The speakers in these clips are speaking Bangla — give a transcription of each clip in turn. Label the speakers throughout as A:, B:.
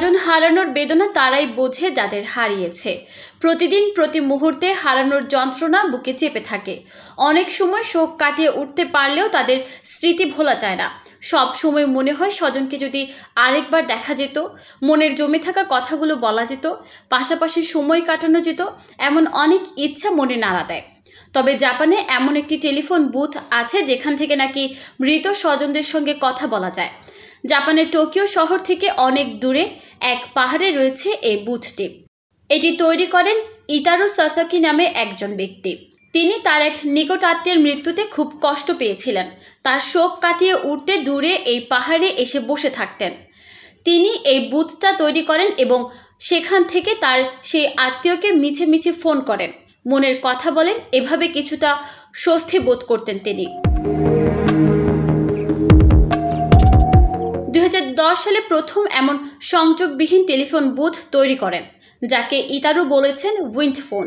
A: স্বজন হারানোর বেদনা তারাই বোঝে যাদের হারিয়েছে। প্রতিদিন প্রতি মুহূর্তে হারানোর যন্ত্রণা বুকে চেপে থাকে। অনেক সময় শোক কাটিয়ে উঠতে পারলেও তাদের স্মৃতি ভোলা যায় না। সব সময় মনে হয় স্বজনকে যদি আরেকবার দেখা যেত, মনের জমে থাকা কথাগুলো বলা যেত, পাশাপাশি সময় কাটানো যেত, এমন অনেক ইচ্ছা মনে নাড়া দেয়। তবে জাপানে এমন একটি টেলিফোন বুথ আছে যেখান থেকে নাকি মৃত স্বজনদের সঙ্গে কথা বলা যায়। জাপানের টোকিও শহর থেকে অনেক দূরে এক পাহাড়ে রয়েছে এই বুথটি। এটি তৈরি করেন ইতারো সাসাকি নামে একজন ব্যক্তি। তিনি তার এক নিকট আত্মীয়ের মৃত্যুতে খুব কষ্ট পেয়েছিলেন। তার শোক কাটিয়ে উঠতে দূরে এই পাহাড়ে এসে বসে থাকতেন। তিনি এই বুথটা তৈরি করেন এবং সেখান থেকে তার সেই আত্মীয়কে মিছে মিছে ফোন করেন, মনের কথা বলেন। এভাবে কিছুটা স্বস্তি বোধ করতেন তিনি। 2010 সালে প্রথম এমন সংযোগবিহীন টেলিফোন বুথ তৈরি করেন, যাকে ইতারো বলেছেন উইন্ড ফোন।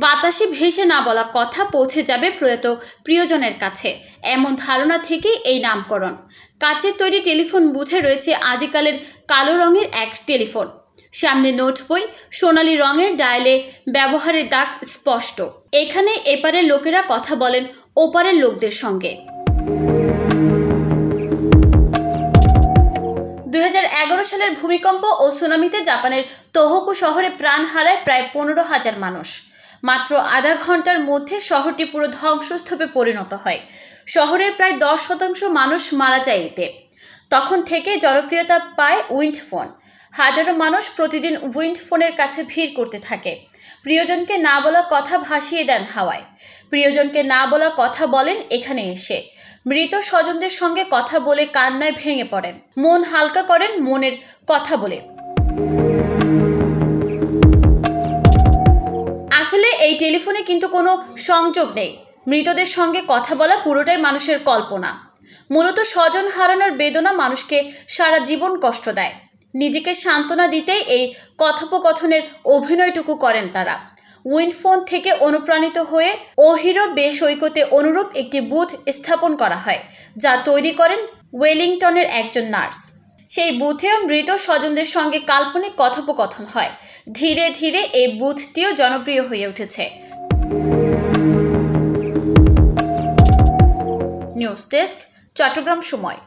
A: বাতাসে ভেসে না বলা কথা পৌঁছে যাবে প্রয়াত প্রিয়জনের কাছে, এমন ধারণা থেকেই এই নামকরণ। কাচের তৈরি টেলিফোন বুথে রয়েছে আদিকালের কালো রঙের এক টেলিফোন। সামনে নোট বই, সোনালি রঙের ডায়ালে ব্যবহারের দাগ স্পষ্ট। এখানে এপারের লোকেরা কথা বলেন ওপারের লোকদের সঙ্গে। 2011 সালের ভূমিকম্প ও সুনামিতে জাপানের তোহোকু শহরে প্রাণ হারায় প্রায় 15,000 মানুষ। মাত্র আধা ঘন্টার মধ্যে শহরটি পুরো ধ্বংসস্তূপে পরিণত হয়। শহরের প্রায় 10% মানুষ মারা যায় এতে। তখন থেকে জনপ্রিয়তা পায় উইন্ড ফোন। হাজারো মানুষ প্রতিদিন উইন্ড ফোনের কাছে ভিড় করতে থাকে। প্রিয়জনকে না বলা কথা ভাসিয়ে দেন হাওয়ায়। প্রিয়জনকে না বলা কথা বলেন এখানে এসে। মৃত স্বজনদের সঙ্গে কথা বলে কান্নায় ভেঙে পড়েন, মন হালকা করেন মনের কথা বলে। আসলে এই টেলিফোনে কিন্তু কোনো সংযোগ নেই। মৃতদের সঙ্গে কথা বলা পুরোটাই মানুষের কল্পনা। মূলত স্বজন হারানোর বেদনা মানুষকে সারা জীবন কষ্ট দেয়। নিজেকে সান্ত্বনা দিতেই এই কথোপকথনের অভিনয়টুকু করেন তারা। উইন্ড ফোন থেকে অনুপ্রাণিত হয়ে ওহিরো বে সৈকতে অনুরূপ একটি বুথ স্থাপন করা হয়, যা তৈরি করেন ওয়েলিংটনের একজন নার্স। সেই বুথেও মৃত স্বজনদের সঙ্গে কাল্পনিক কথোপকথন হয়। ধীরে ধীরে এই বুথটিও জনপ্রিয় হয়ে উঠেছে। নিউজ ডেস্ক, চট্টগ্রাম সময়।